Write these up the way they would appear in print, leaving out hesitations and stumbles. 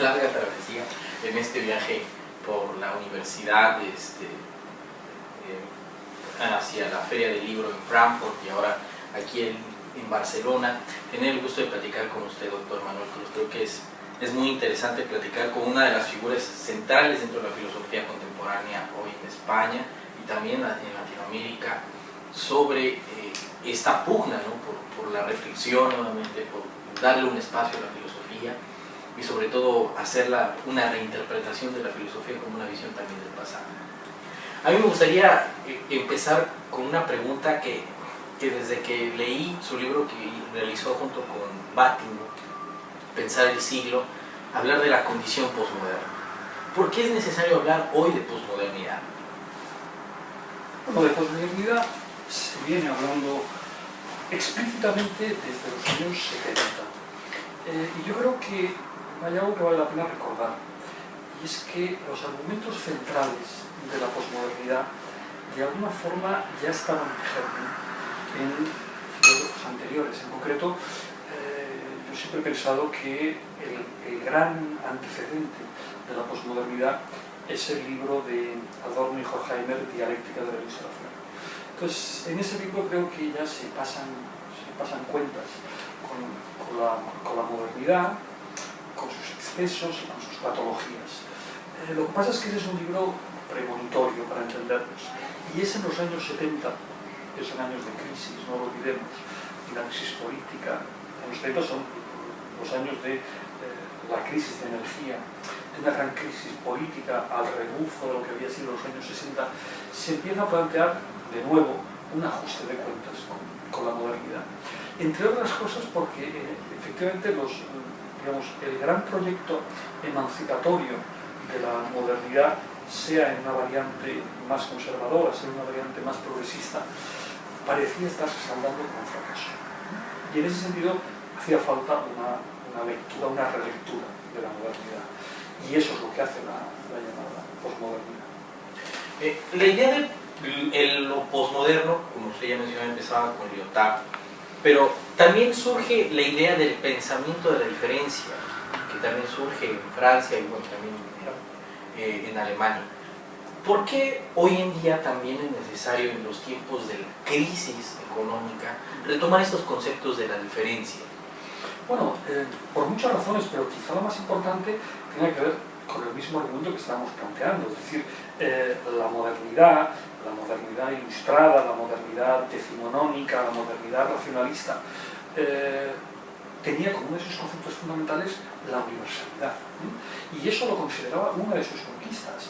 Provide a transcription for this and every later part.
larga travesía en este viaje por la universidad, hacia la Feria del Libro en Frankfurt y ahora aquí en Barcelona. Tener el gusto de platicar con usted, doctor Manuel Cruz. Creo que es muy interesante platicar con una de las figuras centrales dentro de la filosofía contemporánea hoy en España y también en Latinoamérica sobre esta pugna, ¿no? por la reflexión, nuevamente, por darle un espacio a la filosofía y sobre todo hacerla una reinterpretación de la filosofía como una visión también del pasado. A mí me gustaría empezar con una pregunta que desde que leí su libro que realizó junto con Batin, Pensar el siglo, hablar de la condición posmoderna. ¿Por qué es necesario hablar hoy de posmodernidad? Bueno, de posmodernidad se viene hablando explícitamente desde los años 70. Y yo creo que hay algo que vale la pena recordar, y es que los argumentos centrales de la posmodernidad de alguna forma ya estaban en germen en filósofos anteriores. En concreto, yo siempre he pensado que el gran antecedente de la posmodernidad es el libro de Adorno y Horkheimer, Dialéctica de la Ilustración. Entonces, en ese libro creo que ya se pasan cuentas con la modernidad, con sus excesos y con sus patologías. Lo que pasa es que ese es un libro premonitorio para entendernos, y es en los años 70, que son años de crisis, no lo olvidemos, y la crisis política. En los 70 son los años de la crisis de energía, de una gran crisis política al rebufo de lo que había sido los años 60, se empieza a plantear de nuevo un ajuste de cuentas con la modernidad. Entre otras cosas porque efectivamente el gran proyecto emancipatorio de la modernidad, sea en una variante más conservadora, sea en una variante más progresista, parecía estarse saldando con un fracaso. Y en ese sentido hacía falta una lectura, una relectura de la modernidad. Y eso es lo que hace la llamada posmodernidad. La idea de lo posmoderno, como usted ya mencionó, empezaba con Lyotard, pero también surge la idea del pensamiento de la diferencia, que también surge en Francia y bueno, también en Alemania. ¿Por qué hoy en día también es necesario, en los tiempos de la crisis económica, retomar estos conceptos de la diferencia? Bueno, por muchas razones, pero quizá la más importante tiene que ver con el mismo argumento que estamos planteando, es decir, la modernidad ilustrada, la modernidad decimonónica, la modernidad racionalista, tenía como uno de sus conceptos fundamentales la universalidad, y eso lo consideraba una de sus conquistas,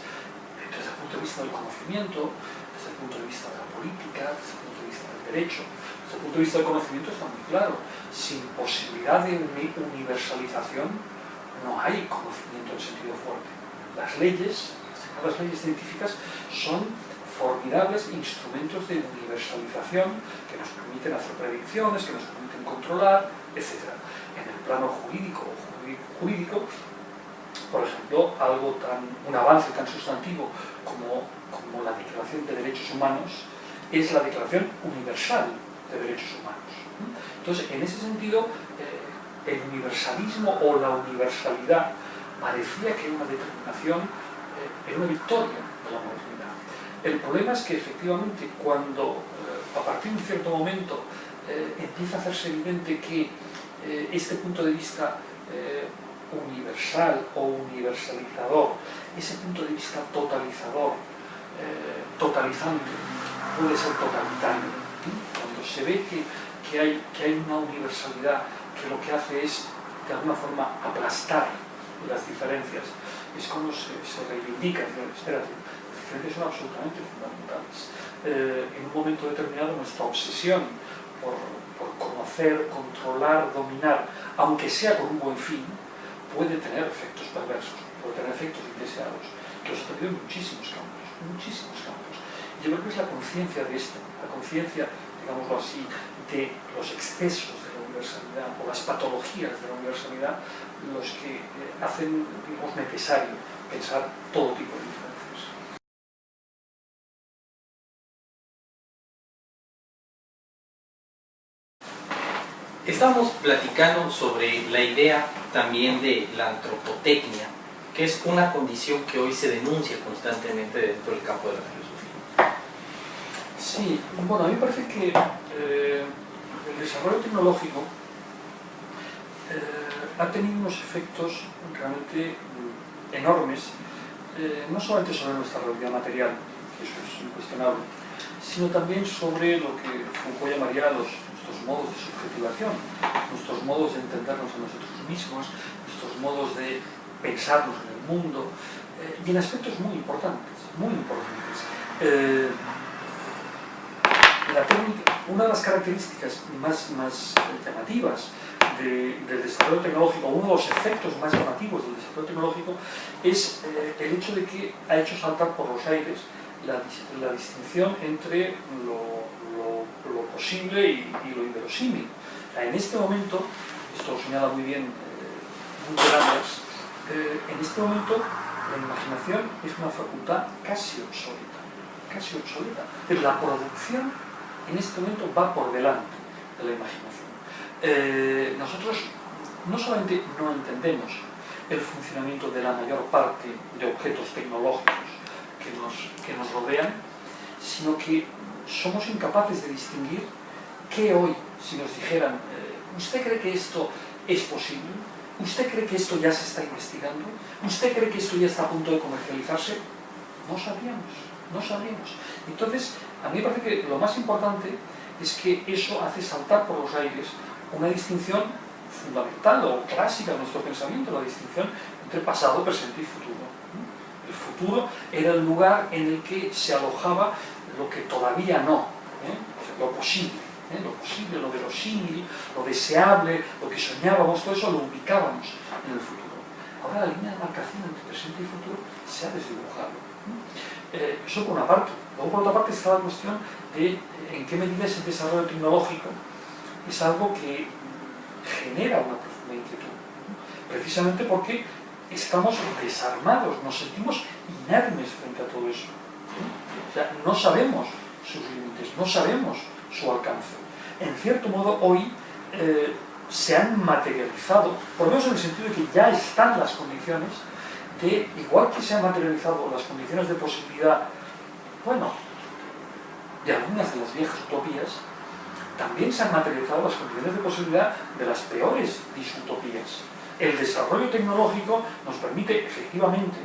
desde el punto de vista del conocimiento, desde el punto de vista de la política, desde el punto de vista del derecho. Desde el punto de vista del conocimiento está muy claro: sin posibilidad de universalización no hay conocimiento en sentido fuerte. Las leyes científicas, son formidables instrumentos de universalización que nos permiten hacer predicciones, que nos permiten controlar, etc. En el plano jurídico, por ejemplo, un avance tan sustantivo como la Declaración de Derechos Humanos es la Declaración Universal de Derechos Humanos. Entonces, en ese sentido, el universalismo o la universalidad parecía que era una determinación, era una victoria de la modernidad. El problema es que efectivamente cuando a partir de un cierto momento empieza a hacerse evidente que este punto de vista universal o universalizador, ese punto de vista totalizador, totalizante, puede ser totalitario. Cuando se ve que hay una universalidad que lo que hace es de alguna forma aplastar las diferencias, es cuando se reivindica, espérate, las diferencias son absolutamente fundamentales. En un momento determinado nuestra obsesión por conocer, controlar, dominar, aunque sea con un buen fin, puede tener efectos perversos, puede tener efectos indeseados, que los ha tenido en muchísimos campos, muchísimos campos. Yo creo que es la conciencia de esto, la conciencia, digámoslo así, de los excesos de la universalidad o las patologías de la universalidad los que hacen, digamos, necesario pensar todo tipo de diferencias. Estamos platicando sobre la idea también de la antropotecnia, que es una condición que hoy se denuncia constantemente dentro del campo de la filosofía. Sí, bueno, a mí me parece que el desarrollo tecnológico ha tenido unos efectos realmente enormes, no solamente sobre nuestra realidad material, que eso es incuestionable, sino también sobre lo que Foucault llamaría nuestros modos de subjetivación, nuestros modos de entendernos a nosotros mismos, nuestros modos de pensarnos en el mundo, y en aspectos muy importantes, muy importantes. La técnica, una de las características más llamativas del desarrollo tecnológico, uno de los efectos más llamativos del desarrollo tecnológico, es el hecho de que ha hecho saltar por los aires la distinción entre lo posible y lo inverosímil. En este momento, esto lo señala muy bien Anders, en este momento la imaginación es una facultad casi obsoleta. Casi obsoleta. Pero la producción en este momento va por delante de la imaginación. Nosotros no solamente no entendemos el funcionamiento de la mayor parte de objetos tecnológicos que nos rodean, sino que somos incapaces de distinguir qué hoy, si nos dijeran, ¿usted cree que esto es posible? ¿Usted cree que esto ya se está investigando? ¿Usted cree que esto ya está a punto de comercializarse? No sabríamos, no sabríamos. Entonces, a mí me parece que lo más importante es que eso hace saltar por los aires una distinción fundamental o clásica de nuestro pensamiento, la distinción entre pasado, presente y futuro. El futuro era el lugar en el que se alojaba lo que todavía no, lo posible, lo verosímil, lo deseable, lo que soñábamos, todo eso lo ubicábamos en el futuro. Ahora la línea de marcación entre presente y futuro se ha desdibujado. Eso por una parte. Luego por otra parte está la cuestión de en qué medida ese desarrollo tecnológico es algo que genera una profunda inquietud. Precisamente porque estamos desarmados, nos sentimos inermes frente a todo eso. O sea, no sabemos sus límites, no sabemos su alcance. En cierto modo, hoy se han materializado, por lo menos en el sentido de que ya están las condiciones de, igual que se han materializado las condiciones de posibilidad, bueno, de algunas de las viejas utopías, también se han materializado las condiciones de posibilidad de las peores disutopías. El desarrollo tecnológico nos permite, efectivamente,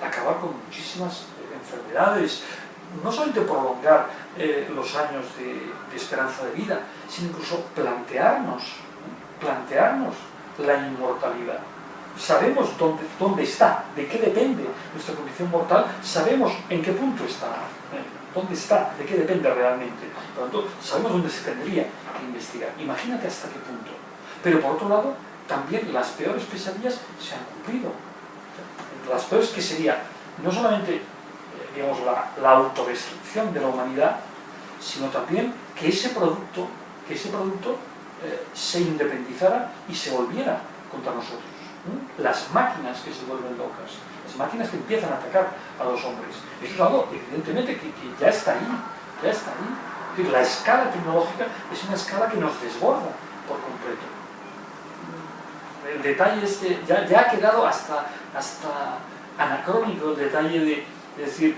acabar con muchísimas enfermedades, no solamente prolongar los años de esperanza de vida, sino incluso plantearnos la inmortalidad. Sabemos dónde está, de qué depende nuestra condición mortal, sabemos en qué punto está, dónde está, de qué depende realmente. Por lo tanto, sabemos dónde se tendría que investigar. Imagínate hasta qué punto. Pero por otro lado, también las peores pesadillas se han cumplido. Las peores que sería no solamente digamos, la autodestrucción de la humanidad, sino también que ese producto se independizara y se volviera contra nosotros. Las máquinas que se vuelven locas, las máquinas que empiezan a atacar a los hombres. Eso es algo, evidentemente, que ya está ahí, ya está ahí. Es decir, la escala tecnológica es una escala que nos desborda por completo. El detalle es que ya ha quedado hasta anacrónico el detalle de decir,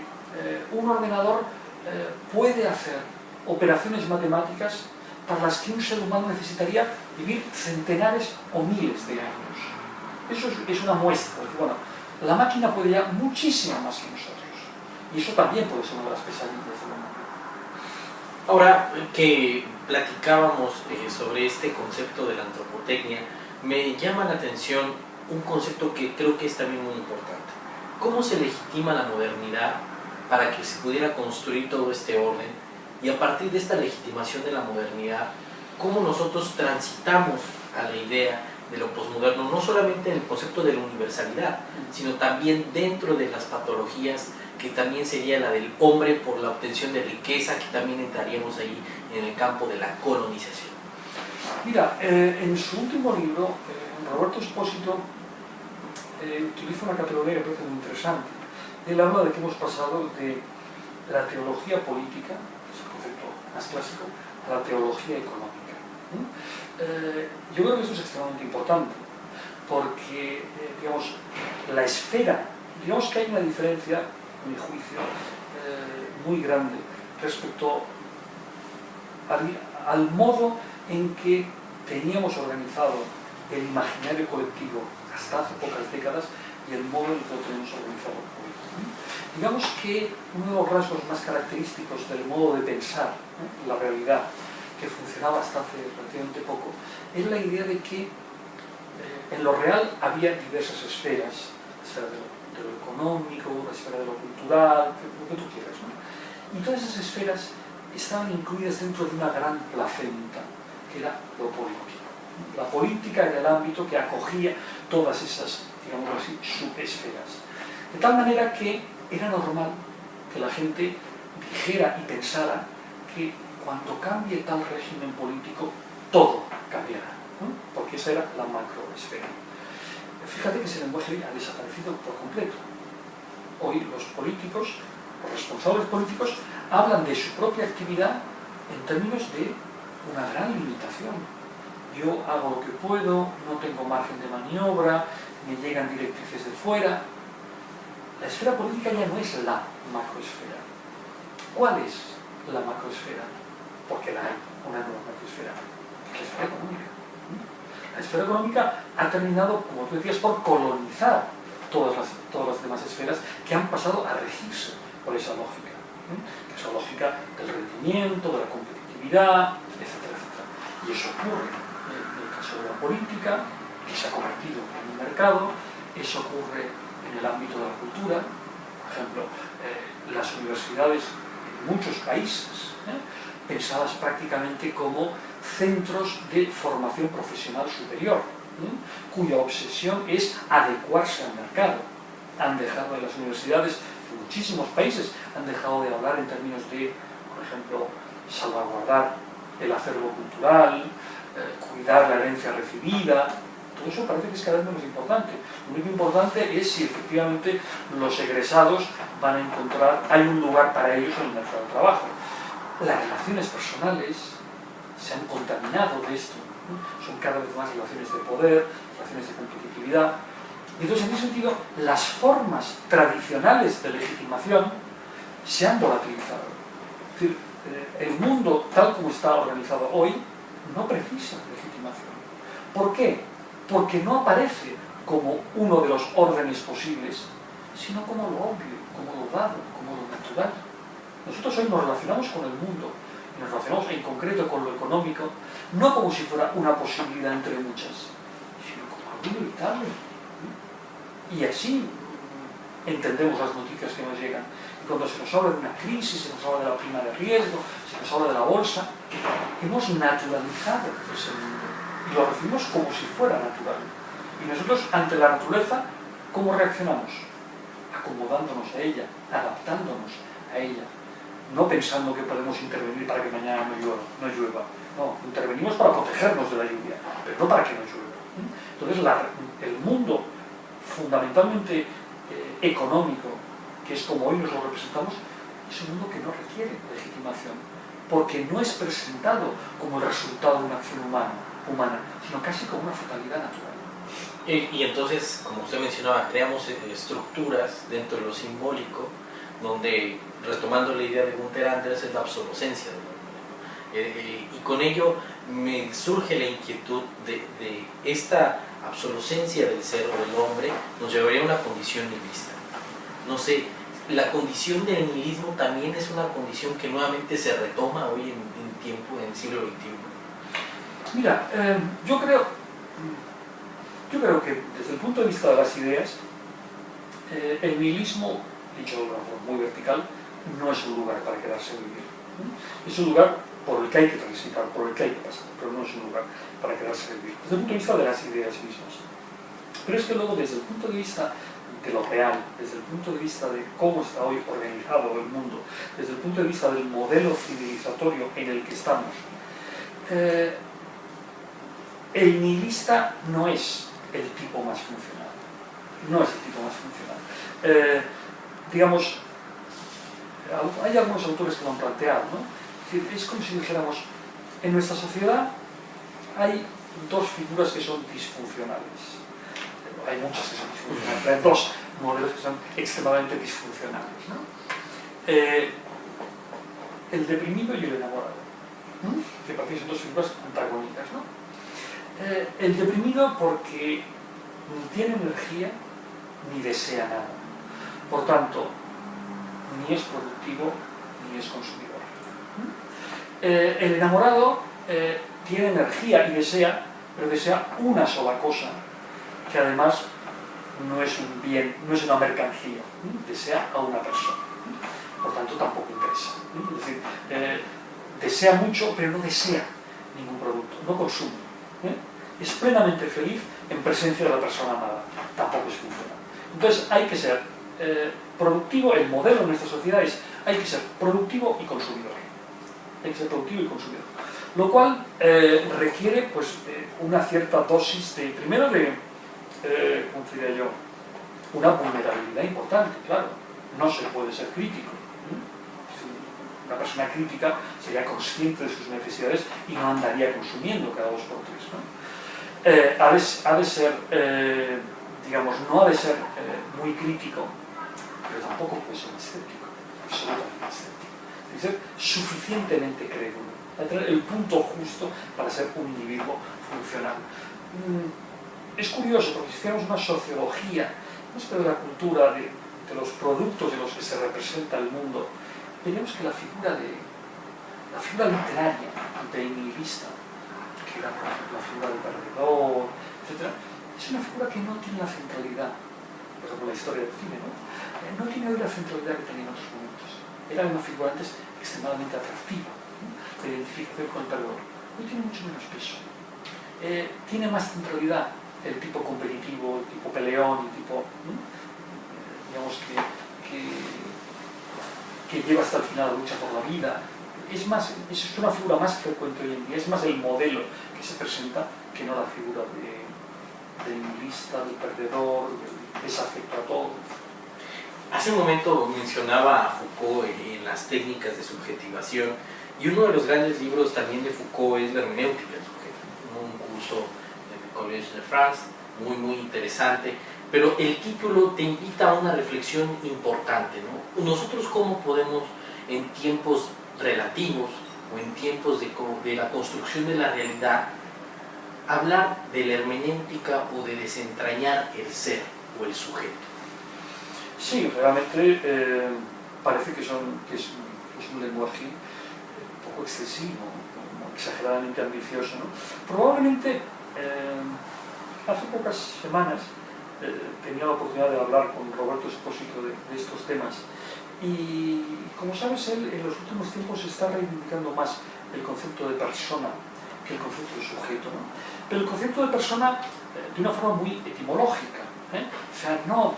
un ordenador puede hacer operaciones matemáticas para las que un ser humano necesitaría vivir centenares o miles de años. Eso es una muestra. Bueno, la máquina puede ya muchísimo más que nosotros. Y eso también puede ser una de las pesadillas del hombre. Ahora que platicábamos sobre este concepto de la antropotecnia, me llama la atención un concepto que creo que es también muy importante. ¿Cómo se legitima la modernidad para que se pudiera construir todo este orden? Y a partir de esta legitimación de la modernidad, ¿cómo nosotros transitamos a la idea de lo posmoderno, no solamente en el concepto de la universalidad, sino también dentro de las patologías, que también sería la del hombre por la obtención de riqueza, que también entraríamos ahí en el campo de la colonización? Mira, en su último libro, Roberto Espósito utiliza una categoría que me parece muy interesante. Él habla de que hemos pasado de la teología política, que es el concepto más clásico, a la teología económica. Yo creo que esto es extremadamente importante, porque, digamos, la esfera, digamos que hay una diferencia, a mi juicio, muy grande respecto al modo en que teníamos organizado el imaginario colectivo hasta hace pocas décadas y el modo en que lo tenemos organizado hoy. Digamos que uno de los rasgos más característicos del modo de pensar, la realidad, que funcionaba hasta hace relativamente poco, es la idea de que en lo real había diversas esferas, la esfera de lo económico, la esfera de lo cultural, lo que tú quieras, ¿no? Y todas esas esferas estaban incluidas dentro de una gran placenta, que era lo político. La política era el ámbito que acogía todas esas, digamos así, subesferas. De tal manera que era normal que la gente dijera y pensara que cuando cambie tal régimen político, todo cambiará, ¿no? Porque esa era la macroesfera. Fíjate que ese lenguaje hoy ha desaparecido por completo. Hoy los políticos, los responsables políticos, hablan de su propia actividad en términos de una gran limitación. Yo hago lo que puedo, no tengo margen de maniobra, me llegan directrices de fuera. La esfera política ya no es la macroesfera. ¿Cuál es la macroesfera? Porque la hay, una nueva macroesfera. La esfera económica. La esfera económica ha terminado, como tú decías, por colonizar todas las demás esferas que han pasado a regirse por esa lógica. Que es la lógica del rendimiento, de la competitividad, etcétera, etcétera. Y eso ocurre en el caso de la política, que se ha convertido en un mercado, eso ocurre en el ámbito de la cultura. Por ejemplo, las universidades en muchos países, pensadas prácticamente como centros de formación profesional superior, cuya obsesión es adecuarse al mercado. Han dejado en las universidades, en muchísimos países, han dejado de hablar en términos de, por ejemplo, salvaguardar el acervo cultural, cuidar la herencia recibida. Todo eso parece que es cada vez menos importante. Lo único importante es si efectivamente los egresados van a encontrar, hay un lugar para ellos en el mercado de trabajo. Las relaciones personales se han contaminado de esto, ¿no? Son cada vez más relaciones de poder, relaciones de competitividad. Y entonces, en ese sentido, las formas tradicionales de legitimación se han volatilizado. Es decir, el mundo tal como está organizado hoy no precisa legitimación. ¿Por qué? Porque no aparece como uno de los órdenes posibles, sino como lo obvio, como lo dado, como lo natural. Nosotros hoy nos relacionamos con el mundo, y nos relacionamos en concreto con lo económico, no como si fuera una posibilidad entre muchas, sino como algo inevitable. Y así entendemos las noticias que nos llegan. Y cuando se nos habla de una crisis, se nos habla de la prima de riesgo, se nos habla de la bolsa, hemos naturalizado ese mundo y lo recibimos como si fuera natural. Y nosotros, ante la naturaleza, ¿cómo reaccionamos? Acomodándonos a ella, adaptándonos a ella. No pensando que podemos intervenir para que mañana no llueva. No, intervenimos para protegernos de la lluvia, pero no para que no llueva. Entonces, el mundo fundamentalmente económico, que es como hoy nos lo representamos, es un mundo que no requiere legitimación, porque no es presentado como el resultado de una acción humana, sino casi como una fatalidad natural. Y entonces, como usted mencionaba, creamos estructuras dentro de lo simbólico, donde, retomando la idea de Gunther Anders, es la obsolescencia del hombre. Y con ello me surge la inquietud de esta obsolescencia del ser o del hombre nos llevaría a una condición nihilista. No sé, la condición del nihilismo también es una condición que nuevamente se retoma hoy en el siglo XXI. Mira, yo creo que desde el punto de vista de las ideas, el nihilismo, dicho de una forma muy vertical, no es un lugar para quedarse a vivir. Es un lugar por el que hay que transitar, por el que hay que pasar, pero no es un lugar para quedarse a vivir. Desde el punto de vista de las ideas mismas. Pero es que luego, desde el punto de vista de lo real, desde el punto de vista de cómo está hoy organizado el mundo, desde el punto de vista del modelo civilizatorio en el que estamos, el nihilista no es el tipo más funcional. No es el tipo más funcional. Digamos, hay algunos autores que lo han planteado, ¿no? Es como si dijéramos, en nuestra sociedad hay dos figuras que son disfuncionales. Hay muchas que son disfuncionales, pero hay dos modelos que son extremadamente disfuncionales, ¿no? El deprimido y el enamorado, que para mí son dos figuras antagónicas, ¿no? El deprimido porque ni tiene energía ni desea nada, por tanto ni es productivo ni es consumidor. El enamorado tiene energía y desea, pero desea una sola cosa, que además no es un bien, no es una mercancía, desea a una persona, por tanto tampoco interesa. Es decir, desea mucho, pero no desea ningún producto, no consume. Es plenamente feliz en presencia de la persona amada, tampoco es funcional. Entonces hay que ser productivo, el modelo de nuestra sociedad es, hay que ser productivo y consumidor. Hay que ser productivo y consumidor. Lo cual requiere pues, una cierta dosis de, primero de, ¿cómo diría yo? Una vulnerabilidad importante, claro. No se puede ser crítico. Una persona crítica sería consciente de sus necesidades y no andaría consumiendo cada 2 por 3, ¿no? Ha de ser, digamos, no ha de ser muy crítico, pero tampoco puede ser escéptico, absolutamente escéptico. Tiene que ser suficientemente crédulo, para tener el punto justo para ser un individuo funcional. Es curioso, porque si hiciéramos una sociología, no es de la cultura, de los productos en los que se representa el mundo, veríamos que la figura literaria antinihilista, que era por ejemplo la figura del perdedor, etc., es una figura que no tiene la centralidad, por ejemplo la historia del cine, ¿no? No tiene hoy la centralidad que tenía en otros momentos. Era una figura antes extremadamente atractiva, ¿no? De identificación con el perdedor. Hoy tiene mucho menos peso. Tiene más centralidad el tipo competitivo, el tipo peleón, el tipo, digamos que lleva hasta el final la lucha por la vida. Es una figura más frecuente hoy en día, es más el modelo que se presenta que no la figura del nihilista, del perdedor, del desafecto a todo. Hace un momento mencionaba a Foucault en las técnicas de subjetivación, y uno de los grandes libros también de Foucault es La hermenéutica del sujeto, un curso del Collège de France, muy interesante, pero el título te invita a una reflexión importante, ¿no? Nosotros cómo podemos en tiempos relativos o en tiempos de la construcción de la realidad hablar de la hermenéutica o de desentrañar el ser o el sujeto. Sí, realmente parece que es un lenguaje un poco excesivo, ¿no? Exageradamente ambicioso, ¿no? Probablemente hace pocas semanas tenía la oportunidad de hablar con Roberto Espósito de estos temas y, como sabes, él en los últimos tiempos está reivindicando más el concepto de persona que el concepto de sujeto, ¿no? Pero el concepto de persona de una forma muy etimológica, o sea, no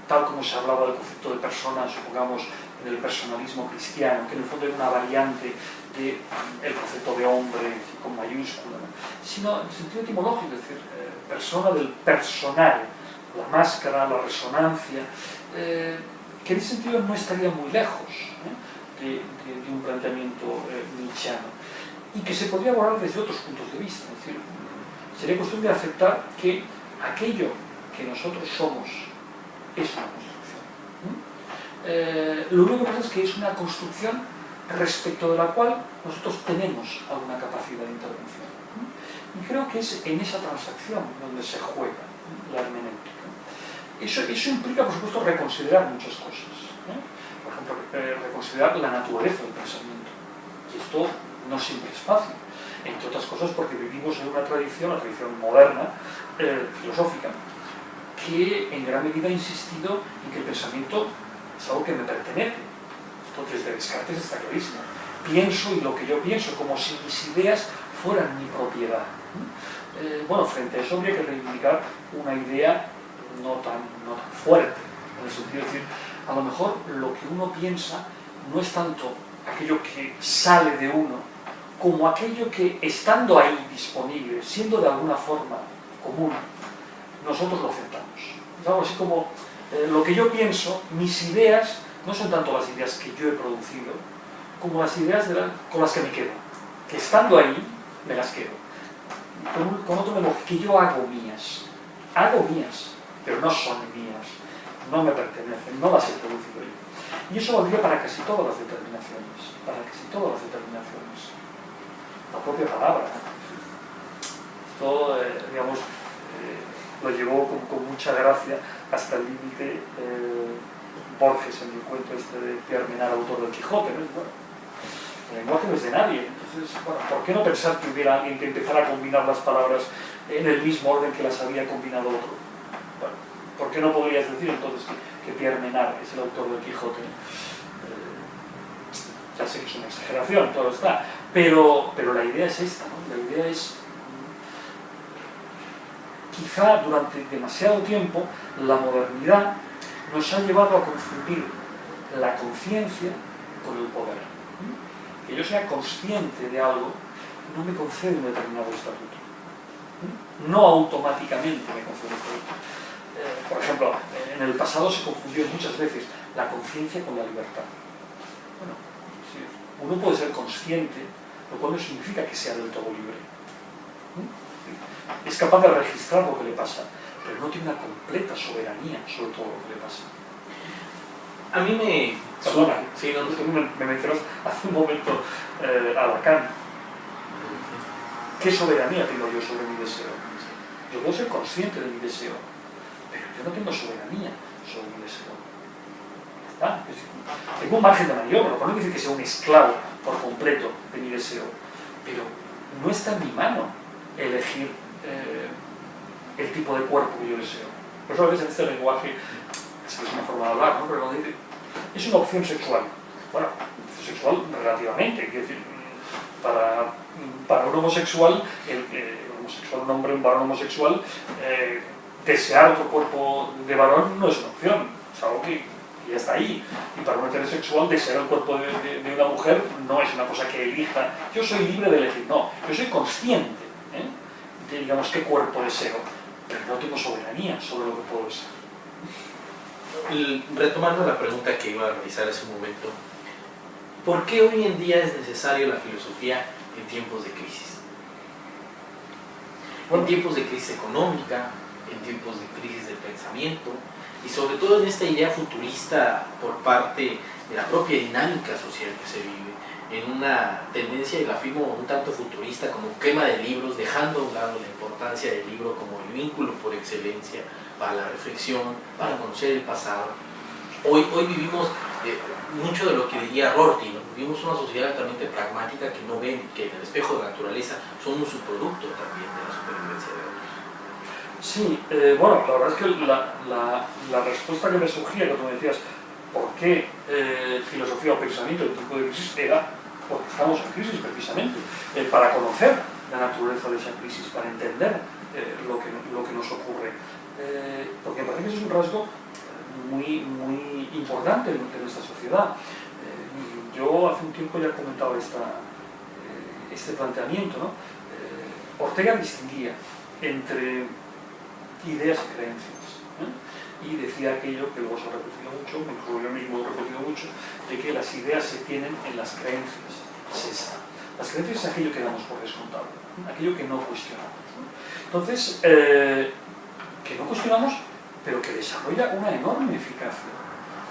tal como se hablaba del concepto de persona, supongamos, en el personalismo cristiano, que en el fondo era una variante del concepto de hombre con mayúscula, ¿no? Sino en el sentido etimológico, es decir, persona del personal, la máscara, la resonancia, que en ese sentido no estaría muy lejos de un planteamiento nietzscheano, y que se podría abordar desde otros puntos de vista. Es decir, sería cuestión de aceptar que aquello que nosotros somos es una construcción. Lo único que pasa es que es una construcción respecto de la cual nosotros tenemos alguna capacidad de intervención. Y creo que es en esa transacción donde se juega la hermenéutica. Eso implica, por supuesto, reconsiderar muchas cosas. Por ejemplo, reconsiderar la naturaleza del pensamiento. Y esto no siempre es fácil, entre otras cosas porque vivimos en una tradición, la tradición moderna, filosófica, que en gran medida ha insistido en que el pensamiento es algo que me pertenece. Esto desde Descartes está clarísimo. Pienso y lo que yo pienso, como si mis ideas fueran mi propiedad. Bueno, frente a eso habría que reivindicar una idea no tan fuerte, en el sentido de decir, a lo mejor lo que uno piensa no es tanto aquello que sale de uno, como aquello que, estando ahí disponible, siendo de alguna forma común, nosotros lo aceptamos. Es algo así como lo que yo pienso, mis ideas, no son tanto las ideas que yo he producido, como las ideas con las que me quedo, que estando ahí me las quedo. con otro lenguaje que yo hago mías, pero no son mías, no me pertenecen, no las he producido yo. Y eso valdría para casi todas las determinaciones, la propia palabra. Esto, digamos, lo llevó con mucha gracia hasta el límite Borges en el cuento este de Pierre Menard, autor del Quijote, ¿no? Bueno, el lenguaje no es de nadie, entonces, bueno, ¿por qué no pensar que hubiera alguien que empezara a combinar las palabras en el mismo orden que las había combinado otro? Bueno, ¿por qué no podrías decir entonces que Pierre Menard es el autor del Quijote? Ya sé que es una exageración, todo está, pero la idea es esta, ¿no? La idea es, quizá durante demasiado tiempo, la modernidad nos ha llevado a confundir la conciencia con el poder. Que yo sea consciente de algo no me concede un determinado estatuto. No automáticamente me concede un estatuto. Por ejemplo, en el pasado se confundió muchas veces la conciencia con la libertad. Bueno, sí, uno puede ser consciente, lo cual no significa que sea del todo libre. Es capaz de registrar lo que le pasa, pero no tiene una completa soberanía sobre todo lo que le pasa. A mí me... Perdona, sí, no, me mencionas hace un momento a Lacan. ¿Qué soberanía tengo yo sobre mi deseo? Yo puedo ser consciente de mi deseo, pero yo no tengo soberanía sobre mi deseo. ¿Está? Tengo un margen de maniobra, lo cual no quiere decir que sea un esclavo por completo de mi deseo, pero no está en mi mano elegir el tipo de cuerpo que yo deseo. Por eso a veces en este lenguaje, es una forma de hablar, ¿no? Pero cuando dice, es una opción sexual. Bueno, sexual relativamente, quiero decir, para un homosexual, un hombre, un varón homosexual, desear otro cuerpo de varón no es una opción, es algo que ya está ahí. Y para un heterosexual, desear el cuerpo de una mujer no es una cosa que elija. Yo soy libre de elegir, no, yo soy consciente de, digamos, qué cuerpo deseo, pero no tengo soberanía sobre lo que puedo desear. Retomando la pregunta que iba a realizar hace un momento, ¿por qué hoy en día es necesario la filosofía en tiempos de crisis? En tiempos de crisis económica, en tiempos de crisis del pensamiento y sobre todo en esta idea futurista por parte de la propia dinámica social que se vive, en una tendencia, y la afirmo un tanto futurista, como quema de libros, dejando a un lado la importancia del libro como el vínculo por excelencia para la reflexión, para conocer el pasado. Hoy vivimos mucho de lo que diría Rorty, ¿no? Vivimos una sociedad altamente pragmática que no ven que en el espejo de la naturaleza son un subproducto también de la supervivencia de otros. Sí, bueno, la verdad es que la respuesta que me surgía cuando me decías por qué filosofía o pensamiento en tiempo de crisis era porque estamos en crisis precisamente, para conocer la naturaleza de esa crisis, para entender lo que nos ocurre. Porque me parece que ese es un rasgo muy importante de nuestra sociedad. Yo hace un tiempo ya comentaba este planteamiento, ¿no? Ortega distinguía entre ideas y creencias, y decía aquello que luego se ha repetido mucho, incluso yo mismo lo he repetido mucho, de que las ideas se tienen en las creencias, se están. Las creencias es aquello que damos por descontado, aquello que no cuestionamos, ¿no? Entonces, que no cuestionamos, pero que desarrolla una enorme eficacia.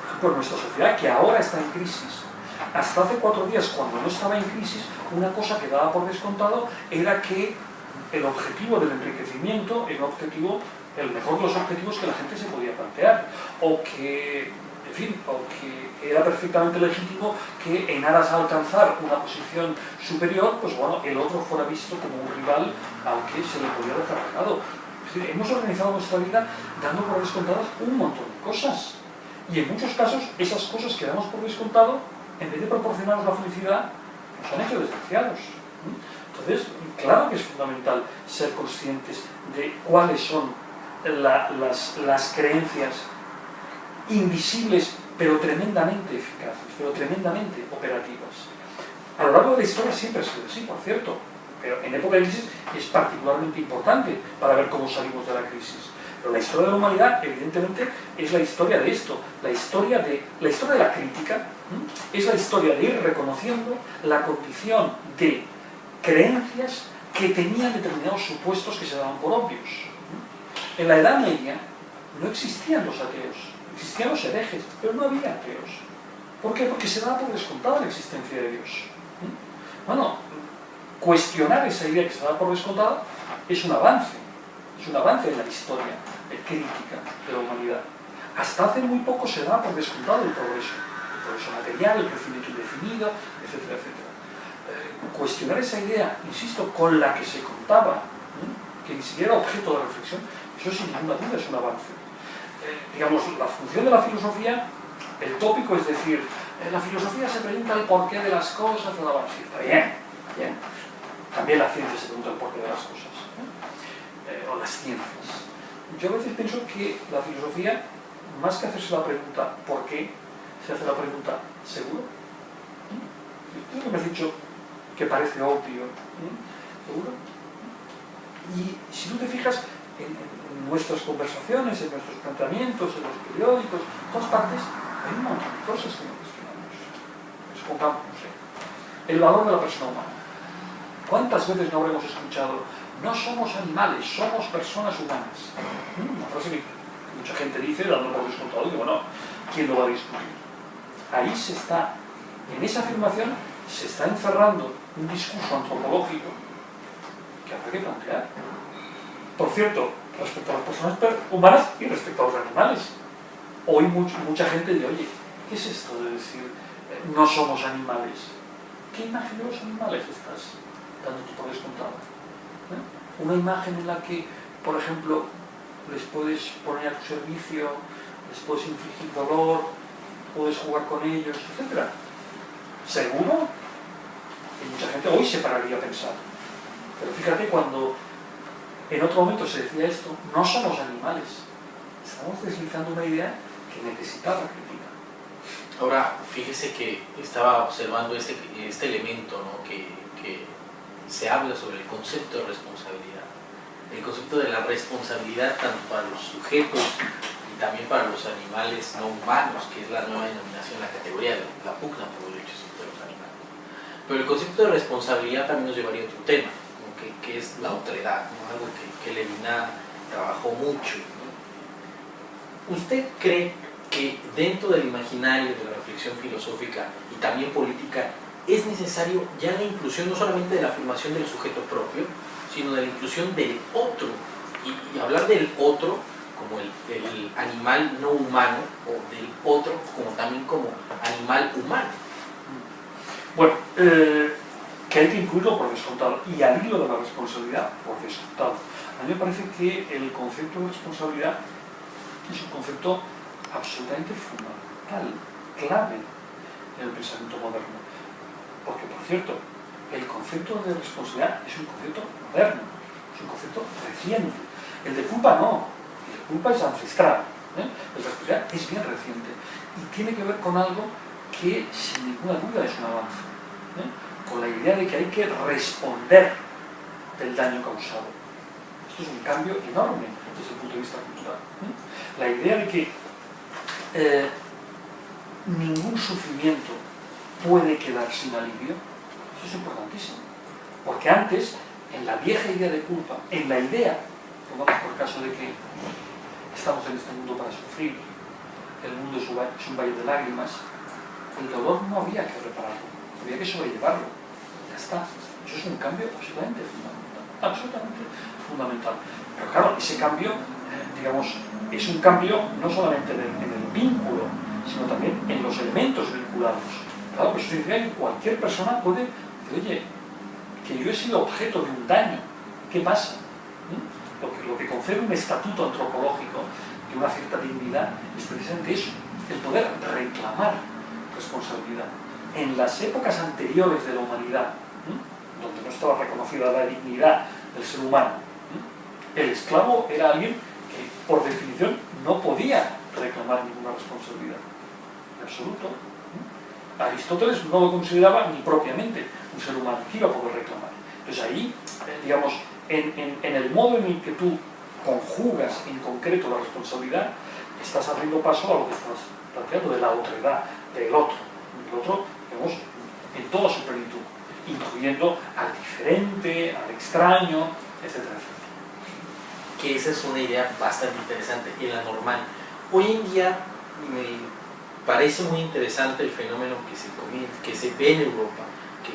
Por ejemplo, nuestra sociedad, que ahora está en crisis, hasta hace 4 días, cuando no estaba en crisis, una cosa que daba por descontado era que el objetivo del enriquecimiento era un objetivo, el mejor de los objetivos que la gente se podía plantear, o que, en fin, o que era perfectamente legítimo que en aras a alcanzar una posición superior, pues bueno, el otro fuera visto como un rival al que se le podía dejar regado. Es decir, hemos organizado nuestra vida dando por descontadas un montón de cosas. Y en muchos casos, esas cosas que damos por descontado, en vez de proporcionarnos la felicidad, nos han hecho desgraciados. Entonces, claro que es fundamental ser conscientes de cuáles son las creencias invisibles, pero tremendamente eficaces, pero tremendamente operativas. A lo largo de la historia siempre ha sido así, por cierto, pero en época de crisis es particularmente importante para ver cómo salimos de la crisis. Pero la historia de la humanidad, evidentemente, es la historia de esto, la historia de la crítica, es la historia de ir reconociendo la condición de creencias que tenían determinados supuestos que se daban por obvios. En la Edad Media no existían los ateos, existían los herejes, pero no había ateos. ¿Por qué? Porque se daba por descontada la existencia de Dios. Bueno, cuestionar esa idea que se da por descontada es un avance en la historia crítica de la humanidad. Hasta hace muy poco se da por descontado el progreso material, el crecimiento indefinido, etcétera, etcétera. Cuestionar esa idea, insisto, con la que se contaba, que ni siquiera era objeto de reflexión, eso sin ninguna duda es un avance. Digamos, la función de la filosofía, el tópico es decir, la filosofía se pregunta el porqué de las cosas, sí, está bien, bien. También la ciencia se pregunta el porqué de las cosas, o las ciencias. Yo a veces pienso que la filosofía, más que hacerse la pregunta ¿por qué?, se hace la pregunta ¿seguro? Es lo que me has dicho que parece obvio, ¿seguro? Y si tú te fijas en nuestras conversaciones, en nuestros planteamientos, en los periódicos, en todas partes, hay un montón de cosas que no cuestionamos. Supongamos, no sé, el valor de la persona humana. ¿Cuántas veces no habremos escuchado no somos animales, somos personas humanas? Una frase que mucha gente dice, dando por descontado, y digo, no, ¿quién lo va a discutir? Ahí se está, en esa afirmación, se está encerrando un discurso antropológico que habrá que plantear. Por cierto, respecto a las personas humanas y respecto a los animales. Hoy mucha gente dice, oye, ¿qué es esto de decir no somos animales? ¿Qué imagen de los animales estás dando tú por descontado? Una imagen en la que, por ejemplo, les puedes poner a tu servicio, les puedes infligir dolor, puedes jugar con ellos, etc. ¿Seguro? Y mucha gente hoy se pararía a pensar. Pero fíjate, cuando en otro momento se decía esto, no somos animales. Estamos deslizando una idea que necesitaba crítica. Ahora, fíjese que estaba observando este elemento, ¿no? que se habla sobre el concepto de responsabilidad. El concepto de la responsabilidad tanto para los sujetos y también para los animales no humanos, que es la nueva denominación, la categoría de la pugna por los derechos de los animales. Pero el concepto de responsabilidad también nos llevaría a otro tema, ¿no? que es la otredad, ¿no? Algo que Levinas trabajó mucho, ¿no? ¿Usted cree que dentro del imaginario de la reflexión filosófica y también política es necesario ya la inclusión no solamente de la afirmación del sujeto propio, sino de la inclusión del otro? Y hablar del otro como el animal no humano, o del otro como también como animal humano. Bueno, que hay que incluirlo por descontado, y al hilo de la responsabilidad por descontado. A mí me parece que el concepto de responsabilidad es un concepto absolutamente fundamental, clave en el pensamiento moderno. Porque, por cierto, el concepto de responsabilidad es un concepto moderno, es un concepto reciente. El de culpa no, el de culpa es ancestral, el de responsabilidad es bien reciente y tiene que ver con algo que sin ninguna duda es un avance, con la idea de que hay que responder del daño causado. Esto es un cambio enorme desde el punto de vista cultural. La idea de que ningún sufrimiento puede quedar sin alivio, eso es importantísimo. Porque antes, en la vieja idea de culpa, en la idea, pongamos por caso de que estamos en este mundo para sufrir, el mundo es un valle de lágrimas, el dolor no había que repararlo, había que sobrellevarlo. Ya está. Eso es un cambio absolutamente fundamental. Absolutamente fundamental. Pero claro, ese cambio, digamos, es un cambio no solamente en el vínculo, sino también en los elementos vinculados. Claro, pues eso significa que cualquier persona puede decir, oye, que yo he sido objeto de un daño, ¿qué pasa? Lo que concede un estatuto antropológico de una cierta dignidad es precisamente eso, el poder reclamar responsabilidad. En las épocas anteriores de la humanidad, donde no estaba reconocida la dignidad del ser humano, el esclavo era alguien que, por definición, no podía reclamar ninguna responsabilidad. En absoluto. Aristóteles no lo consideraba ni propiamente un ser humano que iba a poder reclamar. Entonces ahí, digamos, en el modo en el que tú conjugas en concreto la responsabilidad, estás abriendo paso a lo que estás planteando de la otredad, del otro, digamos, en toda su plenitud. incluyendo al diferente, al extraño, etcétera, etcétera. Que esa es una idea bastante interesante, el anormal. Hoy en día me parece muy interesante el fenómeno que se ve en Europa,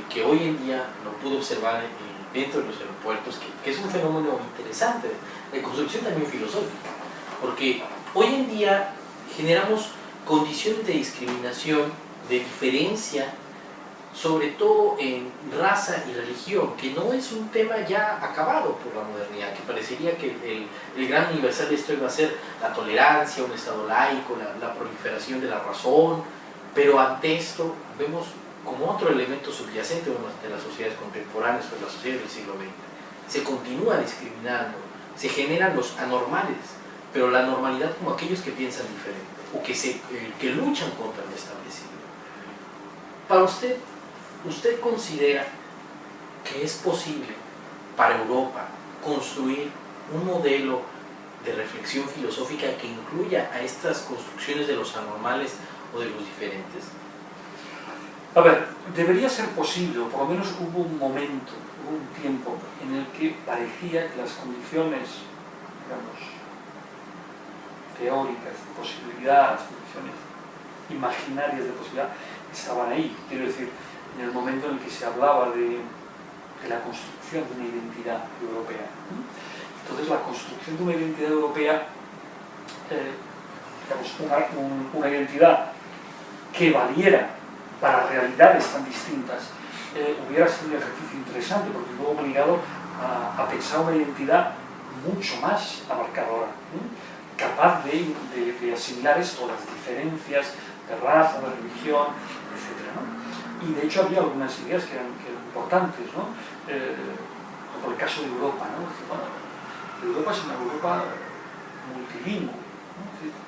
que hoy en día lo pude observar dentro de los aeropuertos, que es un fenómeno interesante, de construcción también filosófica, porque hoy en día generamos condiciones de discriminación, de diferencia, sobre todo en raza y religión, que no es un tema ya acabado por la modernidad, que parecería que el gran universal de esto iba a ser la tolerancia, un estado laico, la proliferación de la razón, pero ante esto vemos como otro elemento subyacente de las sociedades contemporáneas o de las sociedades del siglo XX. Se continúa discriminando, se generan los anormales, pero la normalidad como aquellos que piensan diferente o que luchan contra lo establecido. Para usted, ¿usted considera que es posible para Europa construir un modelo de reflexión filosófica que incluya a estas construcciones de los anormales o de los diferentes? A ver, debería ser posible, o por lo menos hubo un momento, hubo un tiempo en el que parecía que las condiciones, digamos, teóricas de posibilidad, las condiciones imaginarias de posibilidad, estaban ahí. Quiero decir, en el momento en el que se hablaba de la construcción de una identidad europea. Entonces, la construcción de una identidad europea, digamos, una identidad que valiera para realidades tan distintas, hubiera sido un ejercicio interesante, porque luego obligado a pensar una identidad mucho más abarcadora, capaz de asimilar esto, las diferencias de raza, de religión, etc., ¿no? Y de hecho había algunas ideas que eran importantes, ¿no? Por el caso de Europa, ¿no? Bueno, Europa es una Europa multilingüe, ¿no?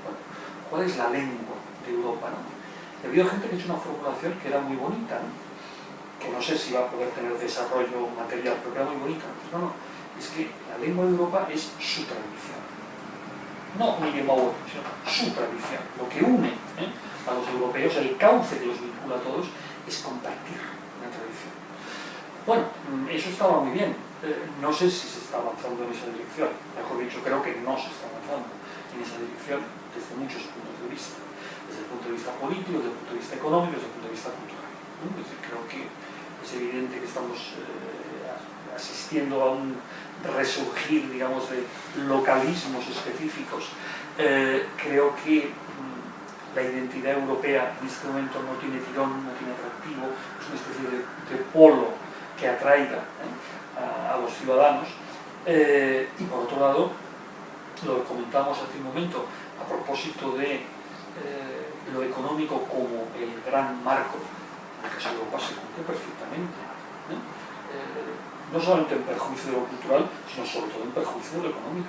Bueno, ¿cuál es la lengua de Europa, no? Y ha habido gente que ha hecho una formulación que era muy bonita, ¿no? Que no sé si va a poder tener desarrollo material, pero que era muy bonita. Pues no, es que la lengua de Europa es su tradición. No un idioma u otro, sino su tradición. Lo que une a los europeos, el cauce que los vincula a todos, es compartir una tradición. Bueno, eso estaba muy bien. No sé si se está avanzando en esa dirección. Mejor dicho, creo que no se está avanzando en esa dirección desde muchos puntos de vista. Desde el punto de vista político, desde el punto de vista económico, desde el punto de vista cultural. Creo que es evidente que estamos asistiendo a un resurgir, digamos, de localismos específicos. Creo que la identidad europea en este momento no tiene tirón, no tiene atractivo, es una especie de polo que atraiga a los ciudadanos. Y por otro lado, lo que comentamos hace un momento a propósito de lo económico como el gran marco, en el caso de Europa se cumple perfectamente, no solamente en perjuicio de lo cultural, sino sobre todo en perjuicio de lo económico,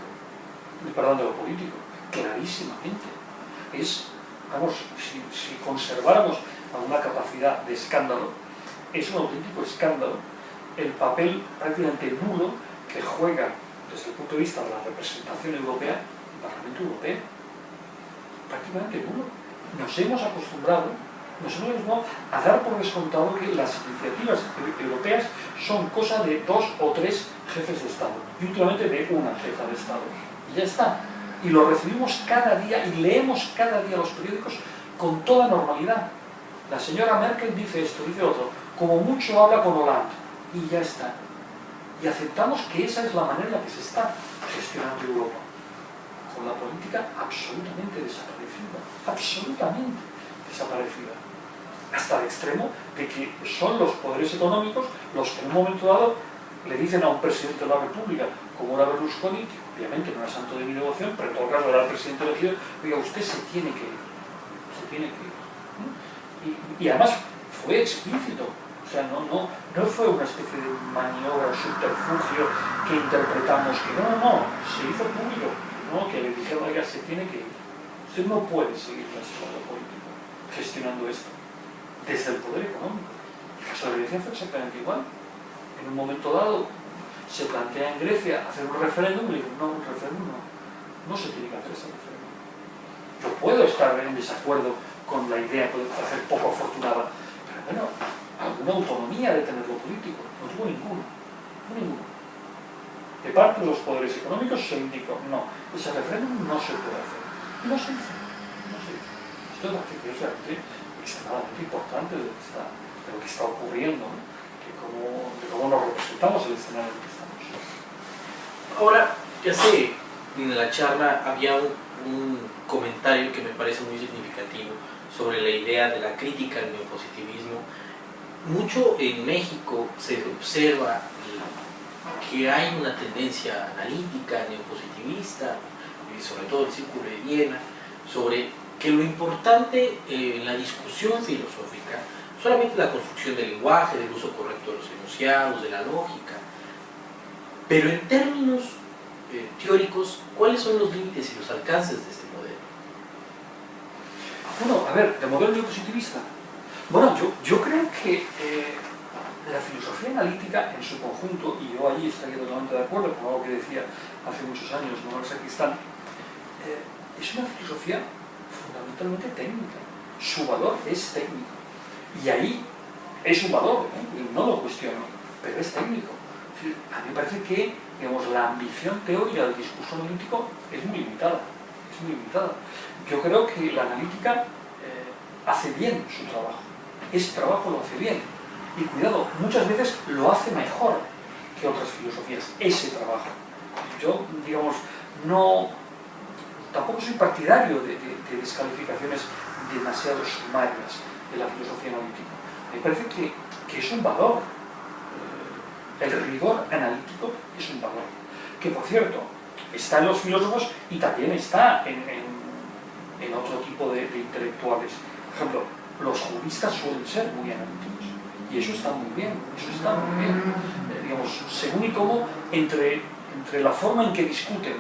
perdón, de lo político, clarísimamente. Vamos, si conserváramos alguna capacidad de escándalo, es un auténtico escándalo el papel prácticamente nulo que juega desde el punto de vista de la representación europea el Parlamento Europeo. Prácticamente nulo. Nos hemos acostumbrado a dar por descontado que las iniciativas europeas son cosa de 2 o 3 jefes de Estado, y últimamente de una jefa de Estado. Y ya está. Y lo recibimos cada día y leemos cada día los periódicos con toda normalidad. La señora Merkel dice esto, dice otro, como mucho habla con Hollande, y ya está. Y aceptamos que esa es la manera en la que se está gestionando Europa, con la política absolutamente desaparecida, absolutamente desaparecida, hasta el extremo de que son los poderes económicos los que en un momento dado le dicen a un presidente de la República, como era Berlusconi, que obviamente no era santo de mi devoción, pero en todo caso era el presidente elegido, oiga, usted se tiene que ir, y además fue explícito, o sea, no fue una especie de maniobra, subterfugio que interpretamos que no, se hizo público, ¿no? Que le dijeron, oiga, se tiene que ir, usted no puede seguir la escuela política gestionando esto desde el poder económico. El caso de Grecia fue exactamente igual. En un momento dado se plantea en Grecia hacer un referéndum y le dicen, no, un referéndum no se tiene que hacer ese referéndum. Yo puedo estar en desacuerdo con la idea, puede parecer poco afortunada, pero bueno, alguna autonomía de tener lo político. No tuvo ninguna. Ninguna. De parte de los poderes económicos se indicó, no, ese referéndum no se puede hacer. Y no se hizo. No se hizo. Esto es realmente extremadamente importante de lo que está ocurriendo, ¿no? De cómo nos representamos el escenario en el que estamos. Ahora, ya sé, en la charla había un comentario que me parece muy significativo sobre la idea de la crítica al neopositivismo. Mucho en México se observa que hay una tendencia analítica, neopositivista, y sobre todo el Círculo de Viena, sobre que lo importante en la discusión filosófica solamente la construcción del lenguaje, del uso correcto de los enunciados, de la lógica, pero en términos teóricos, ¿cuáles son los límites y los alcances de este modelo? Bueno, a ver, ¿de modelo neopositivista? Bueno, yo creo que la filosofía analítica en su conjunto, y yo allí estaría totalmente de acuerdo con algo que decía hace muchos años Manuel Sacristán, es una filosofía fundamentalmente técnica. Su valor es técnico. Y ahí es un valor, no lo cuestiono, pero es técnico. A mí me parece que, digamos, la ambición teórica del discurso analítico es muy limitada. Es muy limitada. Yo creo que la analítica hace bien su trabajo. Ese trabajo lo hace bien. Y cuidado, muchas veces lo hace mejor que otras filosofías, ese trabajo. Yo, digamos, tampoco soy partidario de descalificaciones demasiado sumarias de la filosofía analítica. Me parece que es un valor. El rigor analítico es un valor. Que, por cierto, está en los filósofos y también está en otro tipo de intelectuales. Por ejemplo, los juristas suelen ser muy analíticos. Y eso está muy bien, eso está muy bien. Digamos, según y cómo, entre la forma en que discuten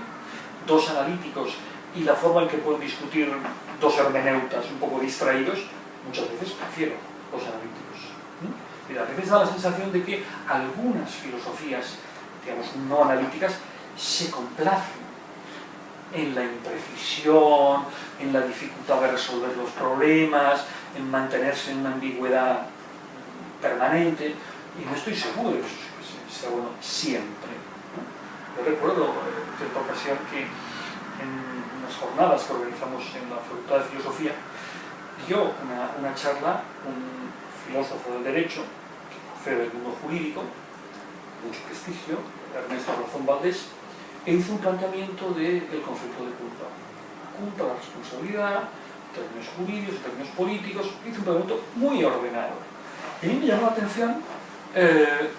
dos analíticos y la forma en que pueden discutir dos hermeneutas un poco distraídos, muchas veces prefiero los analíticos. A veces da la sensación de que algunas filosofías, digamos, no analíticas, se complacen en la imprecisión, en la dificultad de resolver los problemas, en mantenerse en una ambigüedad permanente, y no estoy seguro de que eso sea bueno siempre, ¿no? Yo recuerdo en cierta ocasión que en unas jornadas que organizamos en la Facultad de Filosofía dio una charla un filósofo del derecho que procede del mundo jurídico, mucho prestigio, Ernesto Razón Valdés, e hizo un planteamiento del concepto de culpa. La culpa, la responsabilidad, términos jurídicos, términos políticos, hizo un planteamiento muy ordenado. Y a mí me llamó la atención el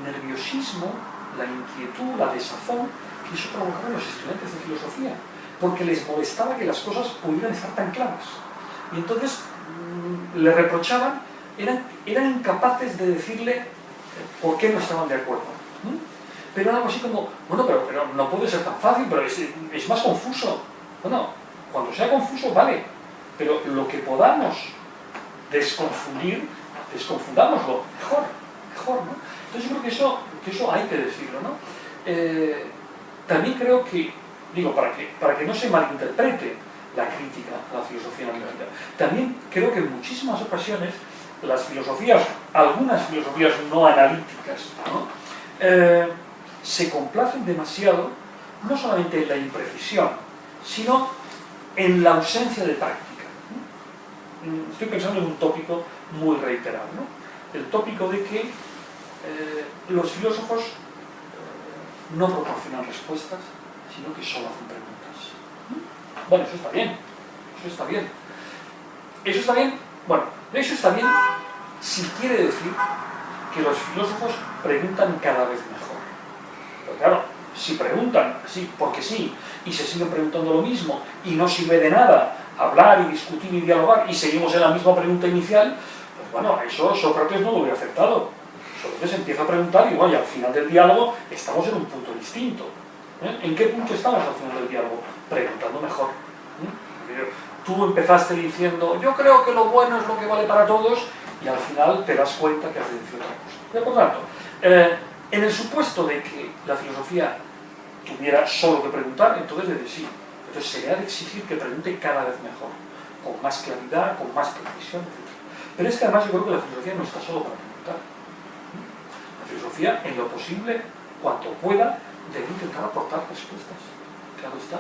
nerviosismo, la inquietud, la desazón que eso provocaba en los estudiantes de filosofía, porque les molestaba que las cosas pudieran estar tan claras. Y entonces le reprochaban, eran incapaces de decirle por qué no estaban de acuerdo. Pero era algo así como, bueno, pero no puede ser tan fácil, pero es más confuso. Bueno, cuando sea confuso, vale, pero lo que podamos desconfundámoslo mejor, ¿no? Entonces yo creo que eso hay que decirlo, ¿no? También creo que, digo, para que no se malinterprete la crítica a la filosofía analítica, también creo que en muchísimas ocasiones las filosofías, algunas filosofías no analíticas, ¿no? Se complacen demasiado, no solamente en la imprecisión, sino en la ausencia de práctica. Estoy pensando en un tópico muy reiterado, ¿no? El tópico de que los filósofos no proporcionan respuestas, sino que solo hacen preguntas. Bueno, eso está bien, eso está bien. Eso está bien, bueno, eso está bien si quiere decir que los filósofos preguntan cada vez mejor. Pero claro, si preguntan así porque sí, y se siguen preguntando lo mismo, y no sirve de nada hablar y discutir y dialogar, y seguimos en la misma pregunta inicial, pues bueno, eso Sócrates no lo hubiera aceptado. Sócrates empieza a preguntar y bueno, y al final del diálogo estamos en un punto distinto. ¿En qué punto estamos al final del diálogo? Preguntando mejor. Tú empezaste diciendo, yo creo que lo bueno es lo que vale para todos, y al final te das cuenta que has dicho otra cosa. Por tanto, en el supuesto de que la filosofía tuviera solo que preguntar, entonces de sí. Entonces sería de exigir que pregunte cada vez mejor, con más claridad, con más precisión, etc. Pero es que además yo creo que la filosofía no está solo para preguntar. La filosofía, en lo posible, cuanto pueda, debe intentar aportar respuestas. Claro está.